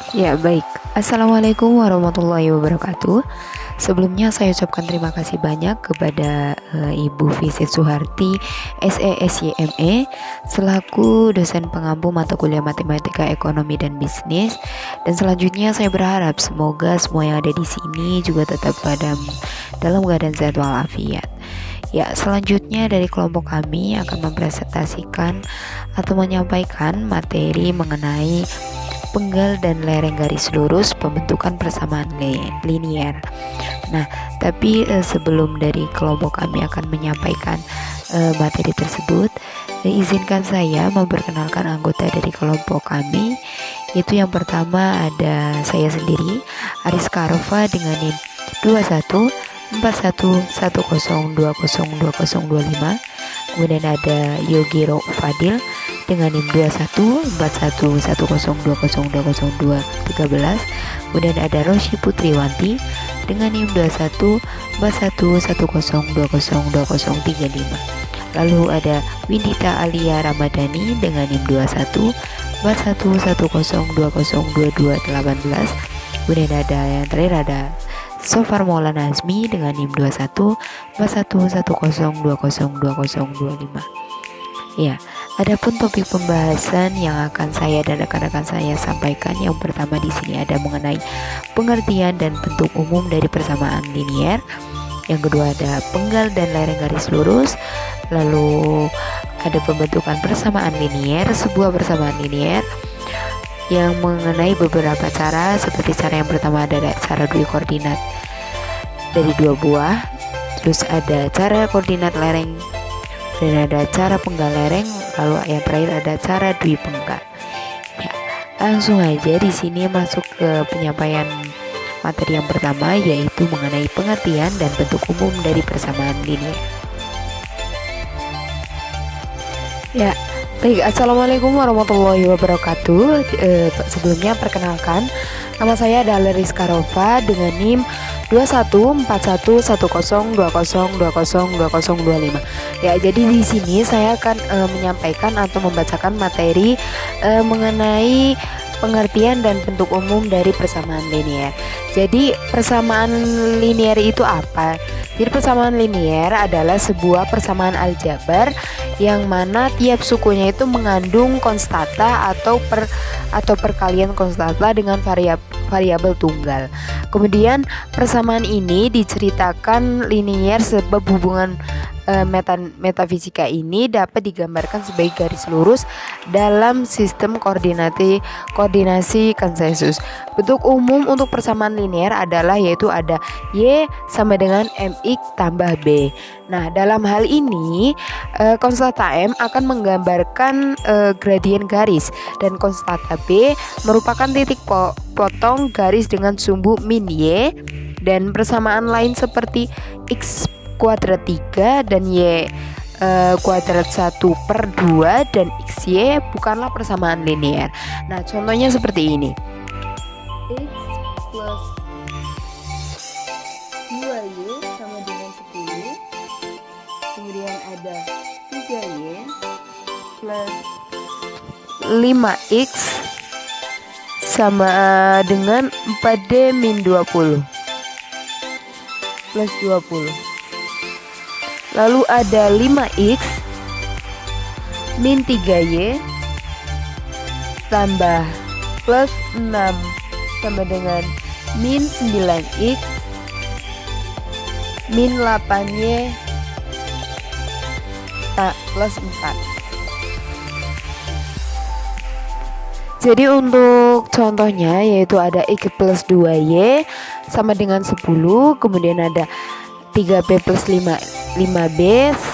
Ya, baik. Assalamualaikum warahmatullahi wabarakatuh. Sebelumnya saya ucapkan terima kasih banyak kepada Ibu Visit Suharti SESYME selaku dosen pengampu mata kuliah Matematika Ekonomi dan Bisnis. Dan selanjutnya saya berharap semoga semua yang ada di sini juga tetap dalam keadaan sehat walafiat. Ya, selanjutnya dari kelompok kami akan mempresentasikan atau menyampaikan materi mengenai penggal dan lereng garis lurus pembentukan persamaan linier. Nah, tapi sebelum dari kelompok kami akan menyampaikan materi tersebut, izinkan saya memperkenalkan anggota dari kelompok kami. Itu yang pertama ada saya sendiri, Aris Karova dengan NIM 214110202025. Kemudian ada Yogiro Fadil dengan NIM 214110202013. Kemudian ada Roshi Putriwanti dengan NIM 214110202035. Lalu ada Windita Alia Ramadhani dengan NIM 214110202218. Kemudian ada yang terakhir ada Sofar Maulana Azmi dengan NIM 214110202025. Ya, adapun topik pembahasan yang akan saya dan rekan-rekan saya sampaikan, yang pertama di sini ada mengenai pengertian dan bentuk umum dari persamaan linier. Yang kedua ada penggal dan lereng garis lurus. Lalu ada pembentukan persamaan linier, sebuah persamaan linier yang mengenai beberapa cara, seperti cara yang pertama ada cara dui koordinat dari dua buah, terus ada cara koordinat lereng, dan ada cara penggal lereng, lalu yang terakhir ada cara dui penggal. Ya, langsung aja di sini masuk ke penyampaian materi yang pertama, yaitu mengenai pengertian dan bentuk umum dari persamaan linier. Ya, baik. Assalamualaikum warahmatullahi wabarakatuh. Sebelumnya perkenalkan, nama saya adalah Rizka Rova dengan NIM 21411020202025. Ya, jadi di sini saya akan menyampaikan atau membacakan materi mengenai pengertian dan bentuk umum dari persamaan linier. Jadi persamaan linier itu apa? Jadi persamaan linier adalah sebuah persamaan aljabar yang mana tiap sukunya itu mengandung konstata atau perkalian konstata dengan variabel tunggal. Kemudian persamaan ini diceritakan linier sebab hubungan metafisika ini dapat digambarkan sebagai garis lurus dalam sistem koordinasi konsensus. Bentuk umum untuk persamaan linier adalah yaitu ada Y sama dengan MX tambah B. Nah, dalam hal ini konstata M akan menggambarkan gradien garis, dan konstata B merupakan titik potong garis dengan sumbu min Y. Dan persamaan lain seperti X kuadrat 3 dan Y kuadrat 1/2 dan XY bukanlah persamaan linier. Nah, contohnya seperti ini. X plus 2Y sama dengan 10. Kemudian ada 3Y plus 5X sama dengan 4D min 20 plus 20. Lalu ada 5X min 3Y tambah plus 6 sama dengan min 9X min 8Y plus 4. Jadi untuk contohnya yaitu ada X plus 2Y sama dengan 10. Kemudian ada 3B plus 5B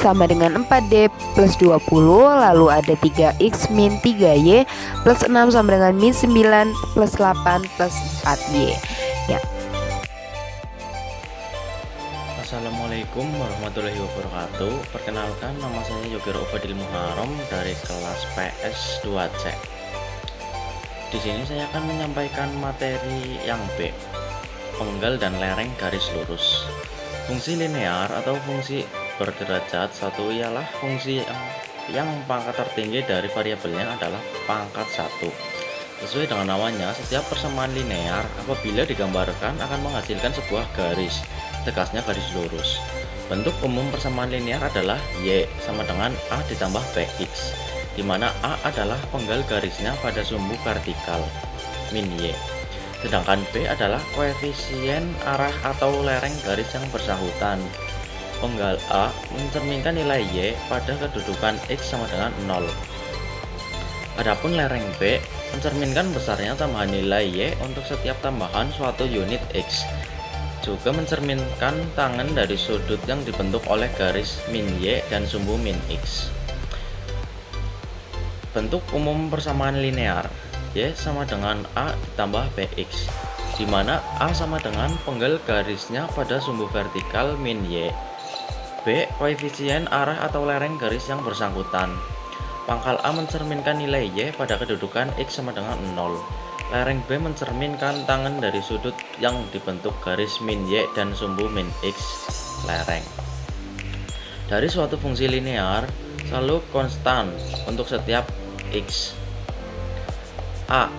sama dengan 4D plus 20. Lalu ada 3X min 3Y plus 6 sama dengan min 9 plus 8 plus 4Y. Ya. Assalamualaikum warahmatullahi wabarakatuh. Perkenalkan, nama saya Yogiro Fadil Muharram dari kelas PS 2C. Di sini saya akan menyampaikan materi yang B, penggal dan lereng garis lurus. Fungsi linear atau fungsi berderajat satu ialah fungsi yang pangkat tertinggi dari variabelnya adalah pangkat 1. Sesuai dengan namanya, setiap persamaan linear apabila digambarkan akan menghasilkan sebuah garis, tegasnya garis lurus. Bentuk umum persamaan linear adalah Y sama dengan A ditambah BX, di mana A adalah penggal garisnya pada sumbu vertikal, min Y. Sedangkan B adalah koefisien arah atau lereng garis yang bersangkutan. Penggal A mencerminkan nilai Y pada kedudukan X sama dengan 0. Adapun lereng B mencerminkan besarnya tambahan nilai Y untuk setiap tambahan suatu unit X. Juga mencerminkan tangen dari sudut yang dibentuk oleh garis min Y dan sumbu min X. Bentuk umum persamaan linear Y sama dengan A ditambah BX, di mana A sama dengan penggal garisnya pada sumbu vertikal min Y. B koefisien arah atau lereng garis yang bersangkutan. Pangkal A mencerminkan nilai Y pada kedudukan X sama dengan 0. Lereng B mencerminkan tangen dari sudut yang dibentuk garis min Y dan sumbu min X lereng. Dari suatu fungsi linear selalu konstan untuk setiap X. A.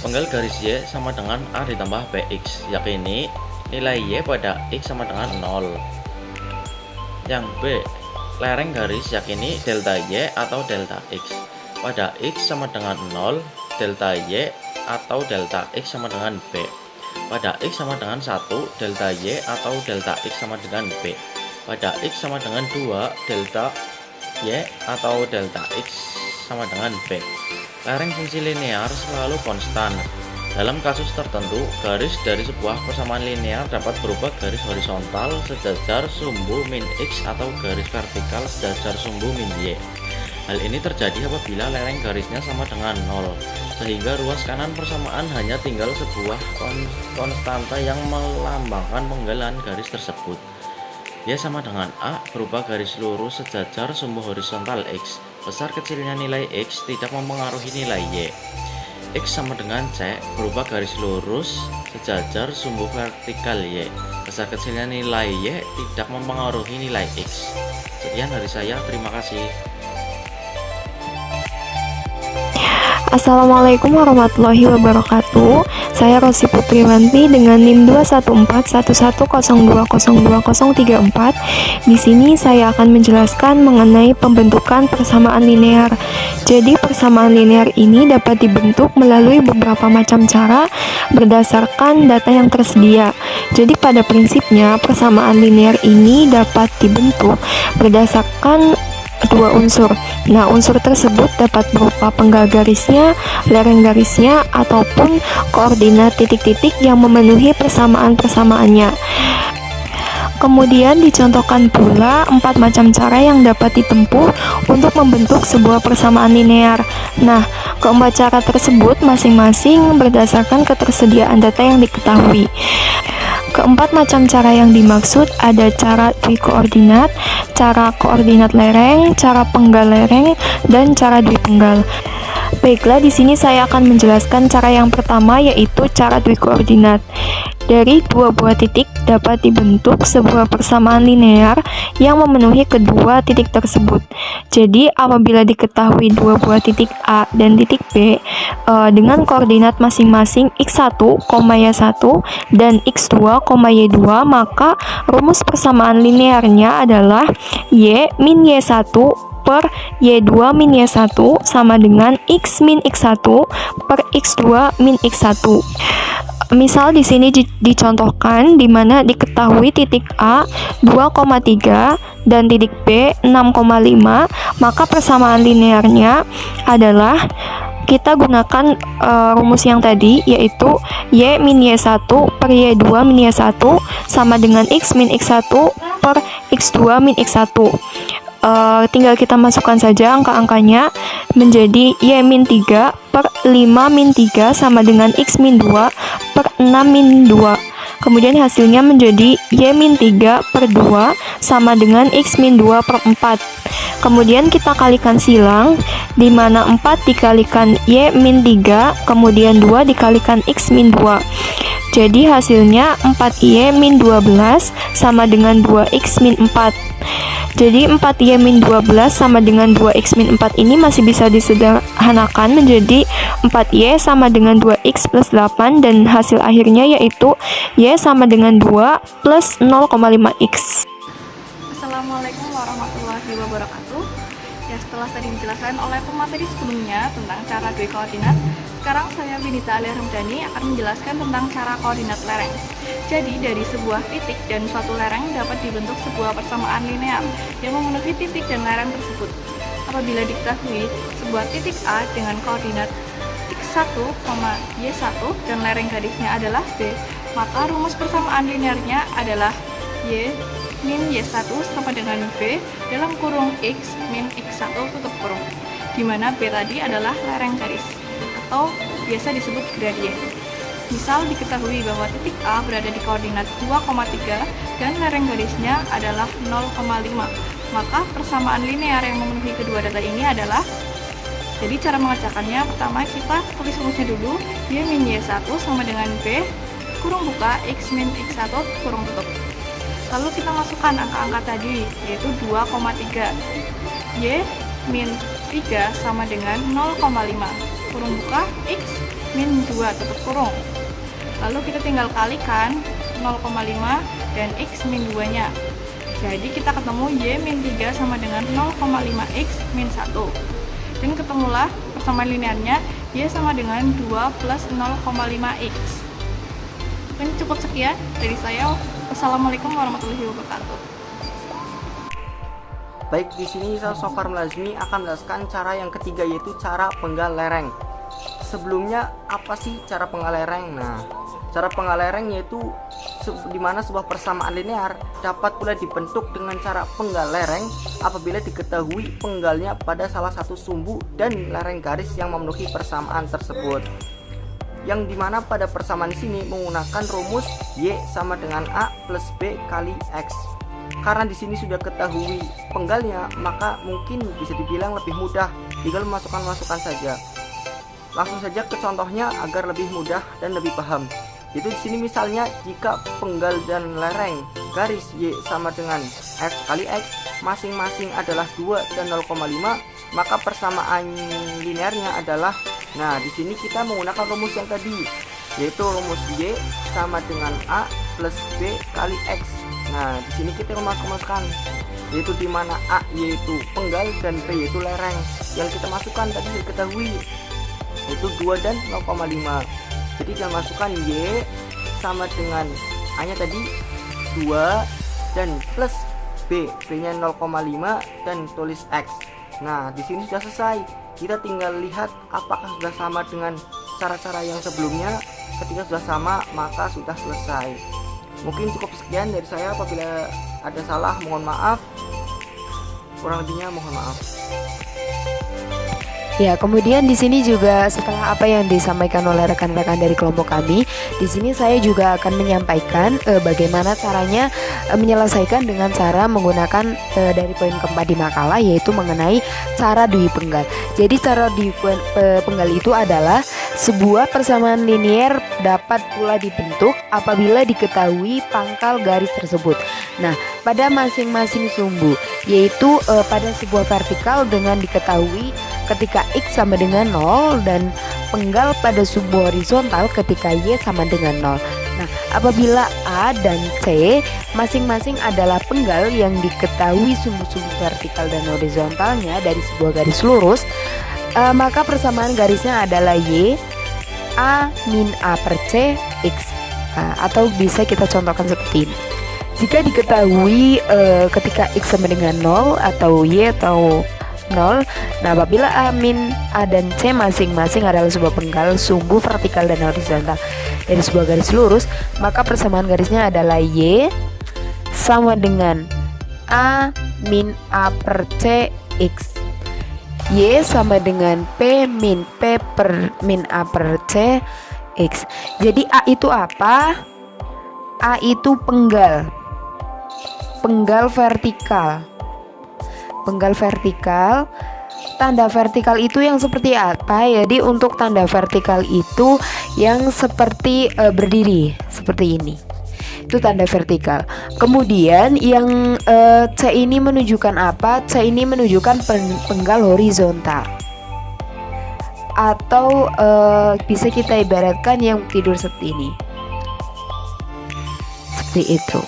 Penggal garis Y sama dengan A ditambah BX, yakini nilai Y pada X sama dengan 0. Yang B. Lereng garis yakini delta Y atau delta X. Pada X sama dengan 0, delta Y atau delta X sama dengan B. Pada X sama dengan 1, delta Y atau delta X sama dengan B. Pada X sama dengan 2, delta Y atau delta X sama dengan B. Lereng fungsi linear selalu konstan. Dalam kasus tertentu, garis dari sebuah persamaan linear dapat berubah garis horizontal sejajar sumbu min X atau garis vertikal sejajar sumbu min Y. Hal ini terjadi apabila lereng garisnya sama dengan 0, sehingga ruas kanan persamaan hanya tinggal sebuah konstanta yang melambangkan penggalan garis tersebut. Y sama dengan A berupa garis lurus sejajar sumbu horizontal X. Besar kecilnya nilai X tidak mempengaruhi nilai Y. X sama dengan C berupa garis lurus sejajar sumbu vertikal Y. Besar kecilnya nilai Y tidak mempengaruhi nilai X. Sekian dari saya, terima kasih. Assalamualaikum warahmatullahi wabarakatuh. Saya Rosi Putriwanti dengan NIM 21411020234. Di sini saya akan menjelaskan mengenai pembentukan persamaan linear. Jadi persamaan linear ini dapat dibentuk melalui beberapa macam cara berdasarkan data yang tersedia. Jadi pada prinsipnya persamaan linear ini dapat dibentuk berdasarkan dua unsur. Nah, unsur tersebut dapat berupa penggal garisnya, lereng garisnya, ataupun koordinat titik-titik yang memenuhi persamaan-persamaannya. Kemudian dicontohkan pula 4 macam cara yang dapat ditempuh untuk membentuk sebuah persamaan linear. Nah, keempat cara tersebut masing-masing berdasarkan ketersediaan data yang diketahui. Keempat macam cara yang dimaksud ada cara dwikoordinat, cara koordinat lereng, cara penggal lereng, dan cara dwipenggal. Baiklah, di sini saya akan menjelaskan cara yang pertama, yaitu cara dwikoordinat. Dari dua buah titik dapat dibentuk sebuah persamaan linear yang memenuhi kedua titik tersebut. Jadi apabila diketahui dua buah titik A dan titik B dengan koordinat masing-masing x1, y1 dan x2, y2, maka rumus persamaan linearnya adalah y min y1 per y2 min y1 sama dengan x min x1 per x2 min x1. Misal di sini dicontohkan di mana diketahui titik A 2,3 dan titik B 6,5, maka persamaan linearnya adalah kita gunakan rumus yang tadi, yaitu y min y1 per y2 min y1 sama dengan x min x1 per x2 min x1. Tinggal kita masukkan saja angka-angkanya menjadi y min 3 per 5 min 3 sama dengan x min 2 per 6 min 2. Kemudian hasilnya menjadi y min 3 per 2 sama dengan x min 2 per 4. Kemudian kita kalikan silang, di mana 4 dikalikan y min 3, kemudian 2 dikalikan x min 2. Jadi hasilnya 4Y min 12 sama dengan 2X min 4. Jadi 4Y min 12 sama dengan 2X min 4 ini masih bisa disederhanakan menjadi 4Y sama dengan 2X plus 8, dan hasil akhirnya yaitu Y sama dengan 2 plus 0,5X. Assalamualaikum warahmatullahi wabarakatuh. Ya, setelah tadi dijelaskan oleh pemateri sebelumnya tentang cara gue koordinat, sekarang saya Winita Alia Ramdhani akan menjelaskan tentang cara koordinat lereng. Jadi dari sebuah titik dan suatu lereng dapat dibentuk sebuah persamaan linear yang memenuhi titik dan lereng tersebut. Apabila diketahui sebuah titik A dengan koordinat x1, y1 dan lereng garisnya adalah B, maka rumus persamaan linearnya adalah y min y1 sama dengan b dalam kurung x min x1 tutup kurung, di mana b tadi adalah lereng garis atau biasa disebut gradien. Misal diketahui bahwa titik A berada di koordinat 2,3 dan lereng garisnya adalah 0,5, maka persamaan linear yang memenuhi kedua data ini adalah, jadi cara mengerjakannya, pertama kita tulis rumusnya dulu, y min y1 sama dengan b kurung buka x min x1 kurung tutup. Lalu kita masukkan angka-angka tadi, yaitu 2,3. Y min 3 sama dengan 0,5. Kurung buka, X min 2 tutup kurung. Lalu kita tinggal kalikan 0,5 dan X min 2-nya. Jadi kita ketemu Y min 3 sama dengan 0,5X min 1. Dan ketemulah persamaan linearnya Y sama dengan 2 plus 0,5X. Ini cukup sekian dari saya. Wassalamualaikum warahmatullahi wabarakatuh. Baik, di sini saya Sofar Melazmi akan menjelaskan cara yang ketiga, yaitu cara penggal lereng. Sebelumnya apa sih cara penggal lereng? Nah, cara penggal lereng yaitu di mana sebuah persamaan linear dapat pula dibentuk dengan cara penggal lereng apabila diketahui penggalnya pada salah satu sumbu dan lereng garis yang memenuhi persamaan tersebut. Yang dimana pada persamaan sini menggunakan rumus Y sama dengan A plus B kali X. Karena di sini sudah ketahui penggalnya, maka mungkin bisa dibilang lebih mudah, tinggal masukkan saja. Langsung saja ke contohnya agar lebih mudah dan lebih paham. Jadi di sini misalnya jika penggal dan lereng garis Y sama dengan X kali X masing-masing adalah 2 dan 0,5, maka persamaan linearnya adalah, nah di sini kita menggunakan rumus yang tadi, yaitu rumus Y sama dengan A plus B kali X. Nah di sini kita masukkan, yaitu di mana A yaitu penggal dan B yaitu lereng. Yang kita masukkan tadi diketahui yaitu 2 dan 0,5. Jadi kita masukkan Y sama dengan A nya tadi 2 dan plus B nya 0,5 dan tulis X. Nah, di sini sudah selesai. Kita tinggal lihat apakah sudah sama dengan cara-cara yang sebelumnya. Ketika sudah sama, maka sudah selesai. Mungkin cukup sekian dari saya. Apabila ada salah, mohon maaf. Kurang lebihnya mohon maaf. Ya, kemudian di sini juga setelah apa yang disampaikan oleh rekan-rekan dari kelompok kami, di sini saya juga akan menyampaikan bagaimana caranya menyelesaikan dengan cara menggunakan dari poin keempat di makalah, yaitu mengenai cara dui penggal. Jadi cara dui penggal itu adalah sebuah persamaan linear dapat pula dibentuk apabila diketahui pangkal garis tersebut. Nah, pada masing-masing sumbu, yaitu pada sebuah vertikal dengan diketahui ketika X sama dengan 0 dan penggal pada sumbu horizontal ketika Y sama dengan 0. Nah, apabila A dan C masing-masing adalah penggal yang diketahui sumbu-sumbu vertikal dan horizontalnya dari sebuah garis lurus, maka persamaan garisnya adalah Y A min A per C X. Atau bisa kita contohkan seperti ini. Jika diketahui ketika X sama dengan 0 atau Y atau 0, nah apabila A min A dan C masing-masing adalah sebuah penggal sumbu vertikal dan horizontal dari sebuah garis lurus, maka persamaan garisnya adalah Y sama dengan A min A per C X. Y sama dengan P min P per min A per C X. Jadi A itu apa? A itu penggal vertikal. Penggal vertikal tanda vertikal itu yang seperti apa? Jadi untuk tanda vertikal itu yang seperti berdiri seperti ini. Itu tanda vertikal. Kemudian yang C ini menunjukkan apa? C ini menunjukkan penggal horizontal. Atau bisa kita ibaratkan yang tidur seperti ini. Seperti itu.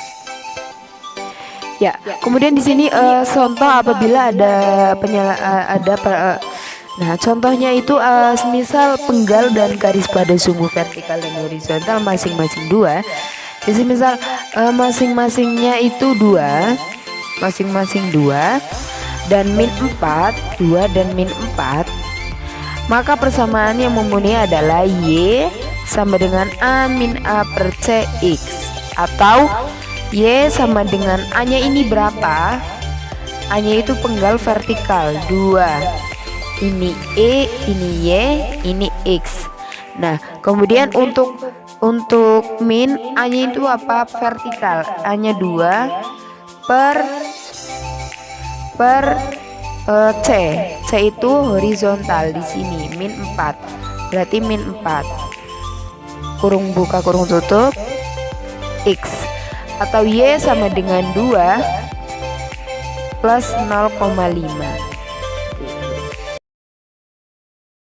Ya, kemudian di sini contoh apabila ada nah, contohnya itu semisal penggal dan garis pada sumbu vertikal dan horizontal masing-masing 2. Jadi misal masing-masingnya itu 2, masing-masing 2 dan min 4, 2 dan min 4. Maka persamaan yang memenuhi adalah Y sama dengan A min A per C X, atau Y sama dengan A-nya ini berapa? A-nya itu penggal vertikal 2. Ini E, ini Y, ini X. Nah, kemudian untuk min A-nya itu apa? Vertikal. A-nya 2 per C. C itu horizontal di sini min 4. Berarti min 4. Kurung buka kurung tutup X, atau Y sama dengan 2 plus 0,5.